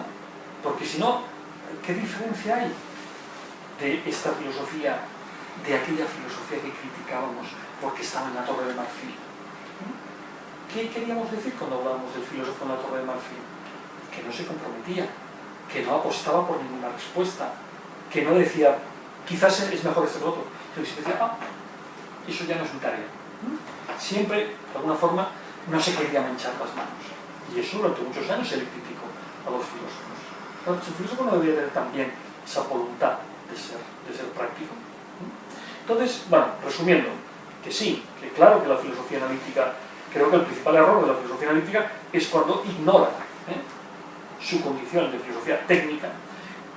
Porque si no, ¿qué diferencia hay de esta filosofía, de aquella filosofía que criticábamos porque estaba en la Torre de Marfil? ¿Qué queríamos decir cuando hablábamos del filósofo en la Torre de Marfil? Que no se comprometía, que no apostaba por ninguna respuesta, que no decía, quizás es mejor este que otro, sino que se decía, eso ya no es mi tarea. Siempre, de alguna forma, no se quería manchar las manos. Y eso durante muchos años se le criticó a los filósofos. Pero el filósofo no debería tener también esa voluntad de ser práctico. Entonces, bueno, resumiendo, que sí, que claro que la filosofía analítica, creo que el principal error de la filosofía analítica es cuando ignora su condición de filosofía técnica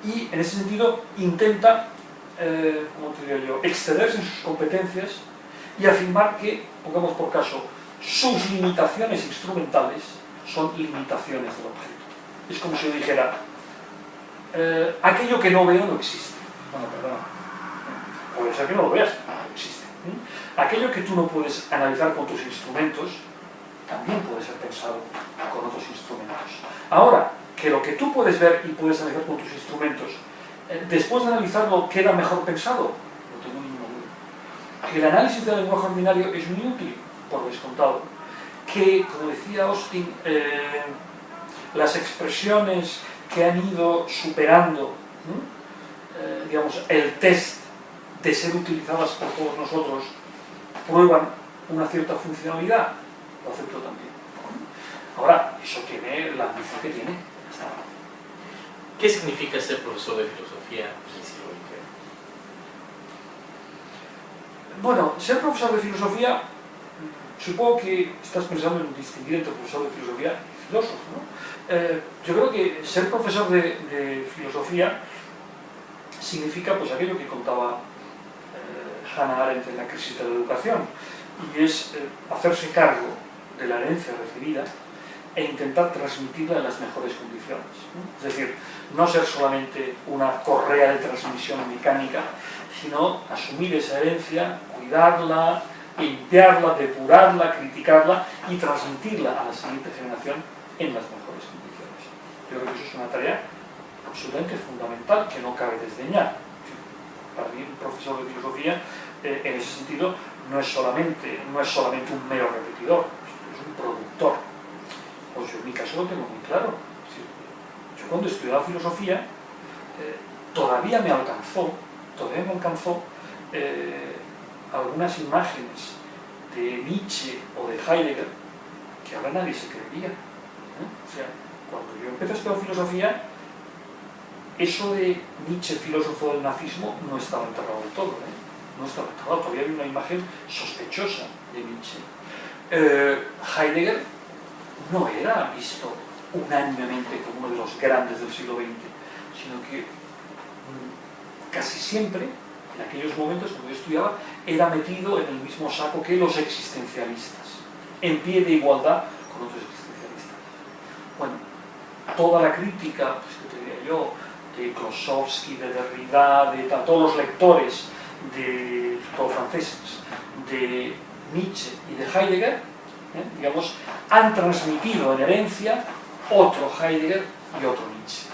y en ese sentido intenta, como te diría yo, excederse en sus competencias y afirmar que, pongamos por caso, sus limitaciones instrumentales son limitaciones del objeto. Es como si yo dijera, aquello que no veo no existe. Bueno, perdona, puede ser que no lo veas, pero no existe. Aquello que tú no puedes analizar con tus instrumentos también puede ser pensado con otros instrumentos. Ahora, que lo que tú puedes ver y puedes analizar con tus instrumentos, después de analizarlo queda mejor pensado, no tengo ninguna duda. Que el análisis del lenguaje ordinario es muy útil, por descontado. Que, como decía Austin, las expresiones que han ido superando digamos, el test de ser utilizadas por todos nosotros prueban una cierta funcionalidad, lo acepto también. Ahora, eso tiene la ambición que tiene. ¿Qué significa ser profesor de filosofía en el siglo XX? Bueno, ser profesor de filosofía, supongo que estás pensando en distinguir entre profesor de filosofía y filósofo, ¿no? Yo creo que ser profesor de filosofía significa pues aquello que contaba Hannah Arendt en La crisis de la educación, y es hacerse cargo de la herencia recibida e intentar transmitirla en las mejores condiciones. Es decir, no ser solamente una correa de transmisión mecánica, sino asumir esa herencia, cuidarla, limpiarla, depurarla, criticarla y transmitirla a la siguiente generación en las mejores condiciones. Yo creo que eso es una tarea absolutamente fundamental que no cabe desdeñar. Para mí, un profesor de filosofía, en ese sentido, no es solamente un mero repetidor, es un productor. Pues yo en mi caso lo tengo muy claro. Yo cuando estudiaba filosofía, todavía me alcanzó algunas imágenes de Nietzsche o de Heidegger que ahora nadie se creería. O sea, cuando yo empecé a estudiar filosofía, eso de Nietzsche, filósofo del nazismo, no estaba enterrado del todo. No estaba enterrado, todavía había una imagen sospechosa de Nietzsche. Heidegger no era visto unánimemente como uno de los grandes del siglo XX, sino que casi siempre, en aquellos momentos cuando yo estudiaba, era metido en el mismo saco que los existencialistas, en pie de igualdad con otros existencialistas. Bueno, toda la crítica, pues que te diría yo, de Klossowski, de Derrida, de todos los lectores, de todos franceses, de Nietzsche y de Heidegger, digamos, han transmitido en herencia otro Heidegger y otro Nietzsche.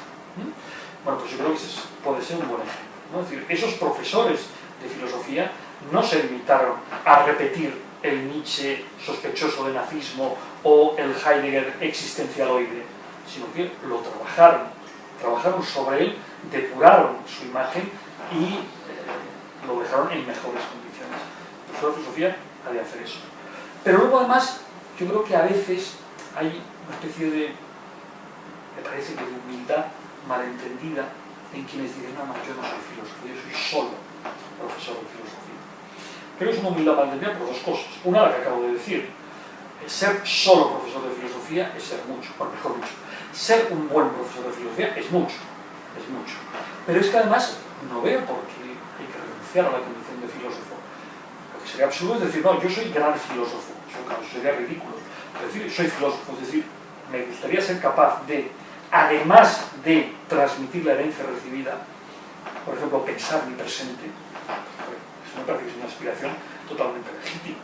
Bueno, pues yo creo que ese puede ser un buen ejemplo, ¿no? Es decir, esos profesores de filosofía no se limitaron a repetir el Nietzsche sospechoso de nazismo o el Heidegger existencialoide, sino que lo trabajaron sobre él, depuraron su imagen y lo dejaron en mejores condiciones. El profesor de filosofía ha de hacer eso. Pero luego además, yo creo que a veces hay una especie de, me parece que de humildad malentendida en quienes dicen, no, yo no soy filósofo, yo soy solo profesor de filosofía. Pero es una humildad malentendida por dos cosas. Una, la que acabo de decir, ser solo profesor de filosofía es ser mucho, o mejor dicho, ser un buen profesor de filosofía es mucho. Pero es que además no veo por qué hay que renunciar a la condición de filósofo. Lo que sería absurdo es decir, no, yo soy gran filósofo, eso sería ridículo. Es decir, soy filósofo, es decir, me gustaría ser capaz de, además de transmitir la herencia recibida, por ejemplo, pensar mi presente, Eso me parece que es una aspiración totalmente legítima.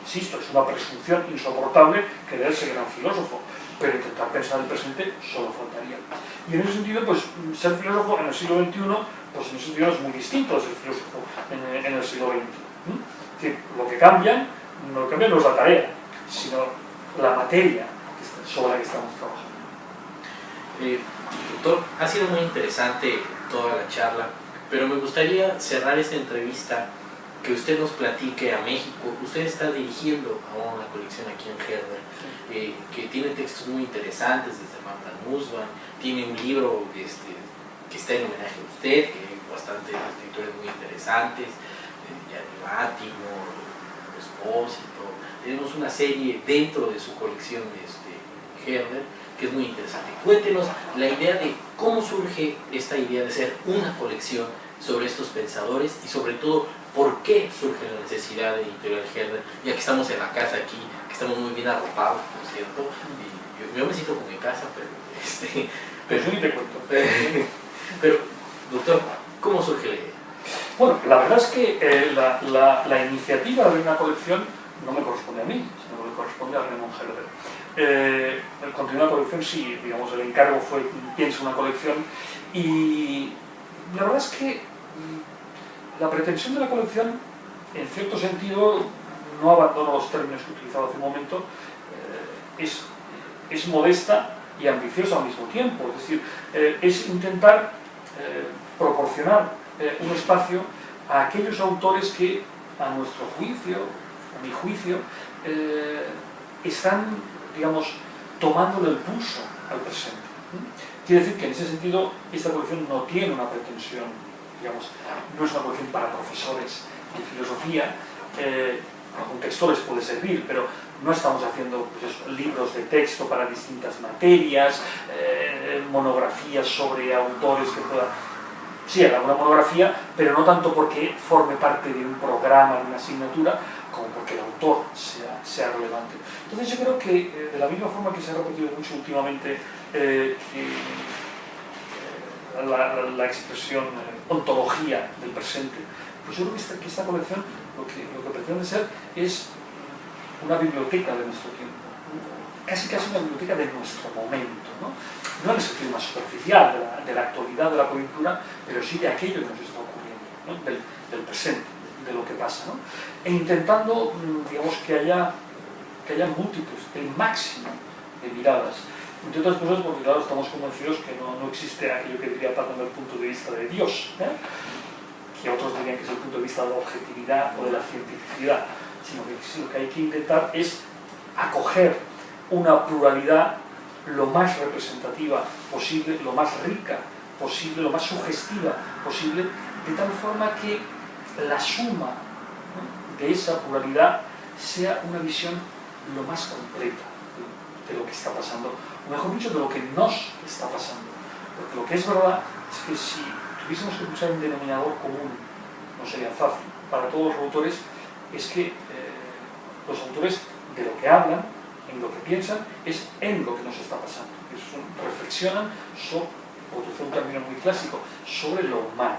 Insisto, es una presunción insoportable creerse gran filósofo, pero intentar pensar el presente solo faltaría. Y en ese sentido, pues ser filósofo en el siglo XXI, pues en ese sentido es muy distinto de ser filósofo en el siglo XX. Es decir, lo que cambia no es la tarea, sino la materia sobre la que estamos trabajando. Doctor, ha sido muy interesante toda la charla, pero me gustaría cerrar esta entrevista que usted nos platique a México. Usted está dirigiendo a una colección aquí en Herder, que tiene textos muy interesantes desde Magda Nussbaum, tiene un libro que está en homenaje a usted, que hay bastantes escritores muy interesantes, Gianni Vattimo, Espósito. Tenemos una serie dentro de su colección de Herder que es muy interesante. Cuéntenos la idea de cómo surge esta idea de ser una colección sobre estos pensadores y sobre todo por qué surge la necesidad de Editorial Herder, ya que estamos en la casa aquí, que estamos muy bien arropados, ¿no es cierto? Y yo me siento como en casa, pero yo ni te cuento. Pero, doctor, ¿cómo surge la idea? Bueno, la verdad es que la iniciativa de una colección no me corresponde a mí, sino que le corresponde a Raymond Herder. El continuar la colección sí, digamos, el encargo fue piensa una colección, y la verdad es que la pretensión de la colección, en cierto sentido, no abandono los términos que he utilizado hace un momento, es modesta y ambiciosa al mismo tiempo. Es decir, es intentar proporcionar un espacio a aquellos autores que, a nuestro juicio, a mi juicio, están, digamos, tomándole el pulso al presente. Quiere decir que en ese sentido esta colección no tiene una pretensión, digamos, no es una colección para profesores de filosofía. Con textores puede servir, pero no estamos haciendo pues eso, libros de texto para distintas materias, monografías sobre autores que puedan... Sí, alguna monografía, pero no tanto porque forme parte de un programa, de una asignatura, como porque el autor sea relevante. Entonces yo creo que de la misma forma que se ha repetido mucho últimamente la expresión ontología del presente, pues yo creo que esta colección lo que pretende ser es una biblioteca de nuestro tiempo, casi una biblioteca de nuestro momento, ¿no? No en el sentido más superficial de la actualidad, de la coyuntura, pero sí de aquello que nos está ocurriendo, ¿no? del presente, de lo que pasa, ¿no? E intentando, digamos, que haya múltiples, el máximo de miradas. Entre otras cosas porque, claro, estamos convencidos que no existe aquello que diría Platón desde el punto de vista de Dios, que otros dirían que es el punto de vista de la objetividad o de la cientificidad, sino que lo que hay que intentar es acoger una pluralidad lo más representativa posible, lo más rica posible, lo más sugestiva posible, de tal forma que la suma, ¿no?, de esa pluralidad sea una visión lo más completa de lo que está pasando, o mejor dicho, de lo que nos está pasando. Porque lo que es verdad es que si tuviésemos que buscar un denominador común, no sería fácil para todos los autores, es que los autores de lo que hablan, en lo que piensan, es en lo que nos está pasando. Reflexionan sobre, por utilizar un término muy clásico, sobre lo humano,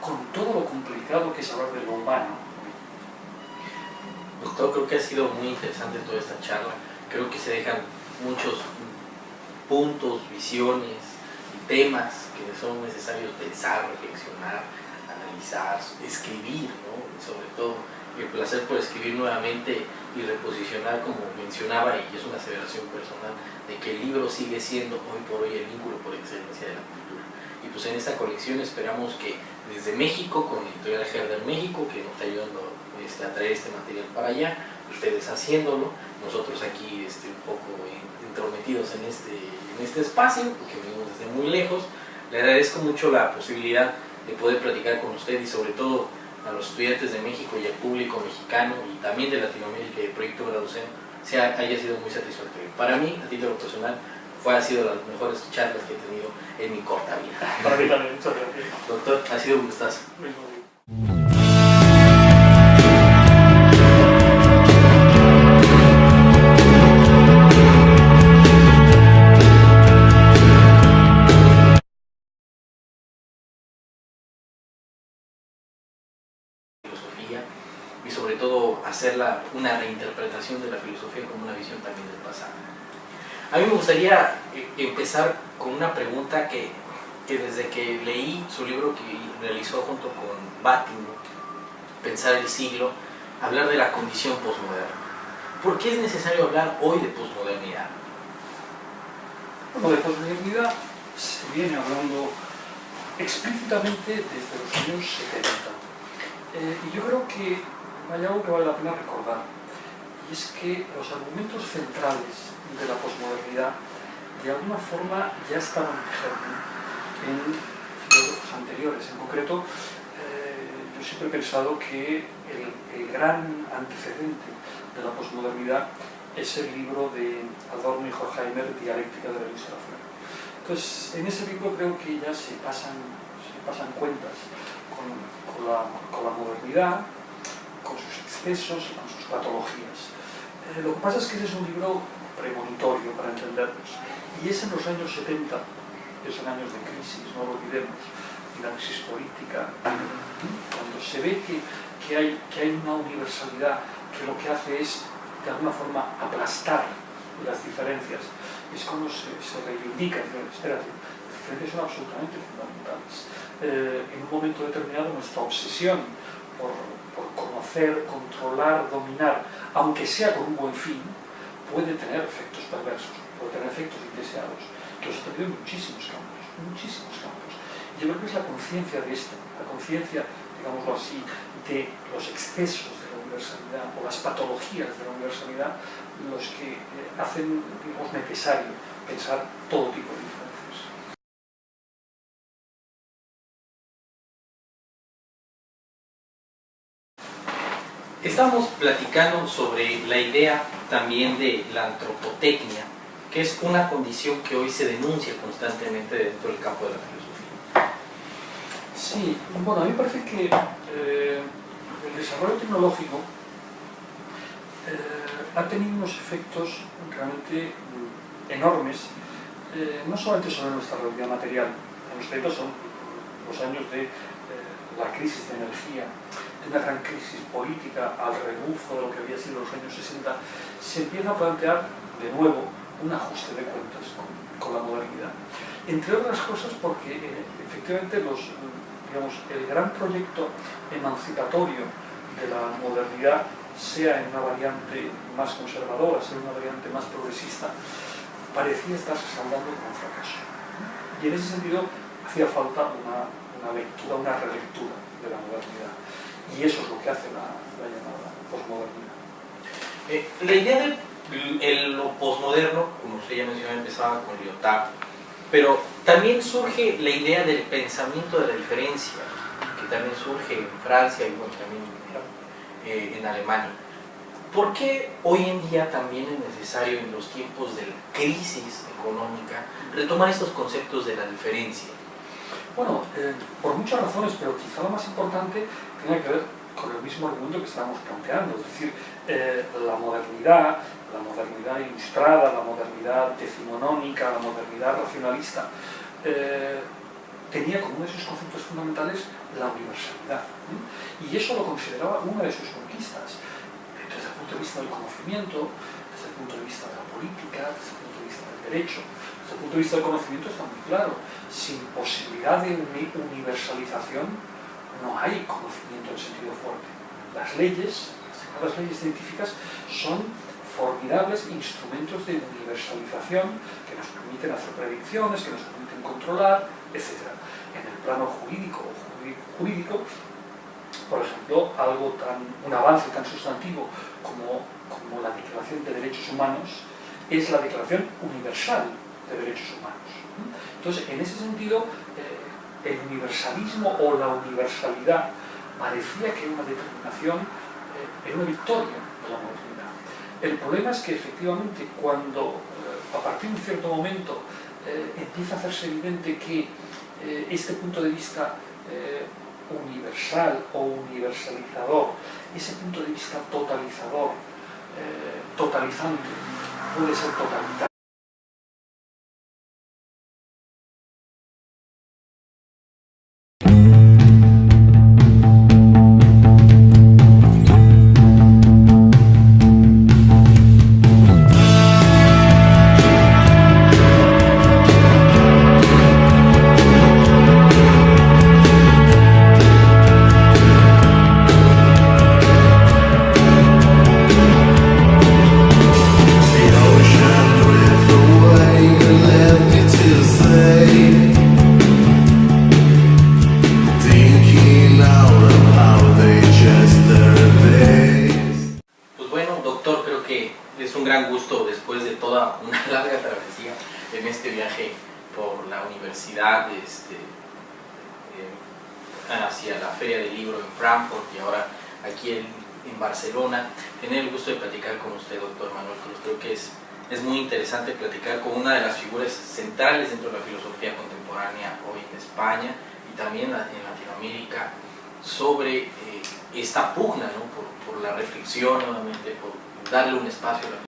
con todo lo complicado que es hablar de lo humano. Doctor, creo que ha sido muy interesante toda esta charla. Creo que se dejan muchos puntos, visiones y temas que son necesarios pensar, reflexionar, analizar, escribir, ¿no? Sobre todo el placer por escribir nuevamente y reposicionar, como mencionaba, y es una aseveración personal, de que el libro sigue siendo hoy por hoy el vínculo por excelencia de la cultura. Y pues en esta colección esperamos que desde México, con Editorial Herder México, que nos está ayudando a traer este material para allá, ustedes haciéndolo, nosotros aquí un poco entrometidos en este espacio, porque venimos desde muy lejos. Le agradezco mucho la posibilidad de poder platicar con usted y sobre todo a los estudiantes de México y al público mexicano y también de Latinoamérica y del proyecto Graducen haya sido muy satisfactorio. Para mí, a título personal, ha sido las mejores charlas que he tenido en mi corta vida. Para mí también, muchas gracias. Doctor, ha sido un gustazo. filosofía y sobre todo hacerla una reinterpretación de la filosofía como una visión también del pasado. A mí me gustaría empezar con una pregunta que desde que leí su libro que realizó junto con Batin, Pensar el siglo, hablar de la condición posmoderna. ¿Por qué es necesario hablar hoy de posmodernidad? Bueno, de posmodernidad se viene hablando explícitamente desde los años 70. Y yo creo que hay algo que vale la pena recordar, y es que los argumentos centrales de la posmodernidad de alguna forma ya estaban en filósofos anteriores. En concreto, yo siempre he pensado que el gran antecedente de la posmodernidad es el libro de Adorno y Horkheimer, Dialéctica de la Ilustración. Entonces, en ese libro creo que ya se pasan cuentas con la modernidad, con sus excesos y con sus patologías. Lo que pasa es que ese es un libro premonitorio para entendernos, y es en los años 70, que son años de crisis, no lo olvidemos, y la crisis política, cuando se ve que hay una universalidad que lo que hace es de alguna forma aplastar las diferencias. Es como se reivindica, espérate, las diferencias son absolutamente fundamentales. En un momento determinado nuestra obsesión por conocer, controlar, dominar, aunque sea con un buen fin, puede tener efectos perversos, puede tener efectos indeseados, que los he tenido en muchísimos campos. Yo creo que es la conciencia de esto, la conciencia, digámoslo así, de los excesos de la universalidad o las patologías de la universalidad los que hacen, digamos, necesario pensar todo tipo de diferencias. Estamos platicando sobre la idea también de la antropotecnia, que es una condición que hoy se denuncia constantemente dentro del campo de la filosofía. Sí, bueno, a mí me parece que el desarrollo tecnológico ha tenido unos efectos realmente enormes, no solamente sobre nuestra realidad material. Los efectos son los años de la crisis de energía, de una gran crisis política al rebufo de lo que había sido los años 60, se empieza a plantear de nuevo un ajuste de cuentas con la modernidad. Entre otras cosas porque efectivamente el gran proyecto emancipatorio de la modernidad, sea en una variante más conservadora, sea en una variante más progresista, parecía estarse saldando con un fracaso. Y en ese sentido hacía falta una lectura, una relectura de la modernidad. Y eso es lo que hace la llamada posmodernidad. La idea de lo posmoderno, como usted ya mencionó, empezaba con Lyotard, pero también surge la idea del pensamiento de la diferencia, que también surge en Francia y bueno, también en Alemania. ¿Por qué hoy en día también es necesario, en los tiempos de la crisis económica, retomar estos conceptos de la diferencia? Bueno, por muchas razones, pero quizá lo más importante tiene que ver con el mismo argumento que estábamos planteando, es decir, la modernidad ilustrada, la modernidad decimonónica, la modernidad racionalista, tenía como uno de sus conceptos fundamentales la universalidad, y eso lo consideraba una de sus conquistas, desde el punto de vista del conocimiento, desde el punto de vista de la política, desde el punto de vista del derecho. Desde el punto de vista del conocimiento está muy claro, sin posibilidad de universalización no hay conocimiento en sentido fuerte. Las leyes, las leyes científicas, son formidables instrumentos de universalización que nos permiten hacer predicciones, que nos permiten controlar, etc. En el plano jurídico, por ejemplo, un avance tan sustantivo como la Declaración de Derechos Humanos es la Declaración Universal de Derechos Humanos. Entonces, en ese sentido, el universalismo o la universalidad parecía que era una determinación, era una victoria de la modernidad. El problema es que efectivamente cuando a partir de un cierto momento empieza a hacerse evidente que este punto de vista universal o universalizador, ese punto de vista totalizador, totalizante, puede ser totalitario. después de toda una larga travesía en este viaje por la universidad, hacia la Feria del Libro en Frankfurt y ahora aquí en Barcelona, tener el gusto de platicar con usted, doctor Manuel Cruz. Creo que es muy interesante platicar con una de las figuras centrales dentro de la filosofía contemporánea hoy en España y también en Latinoamérica sobre esta pugna, ¿no? por la reflexión, nuevamente, por darle un espacio a la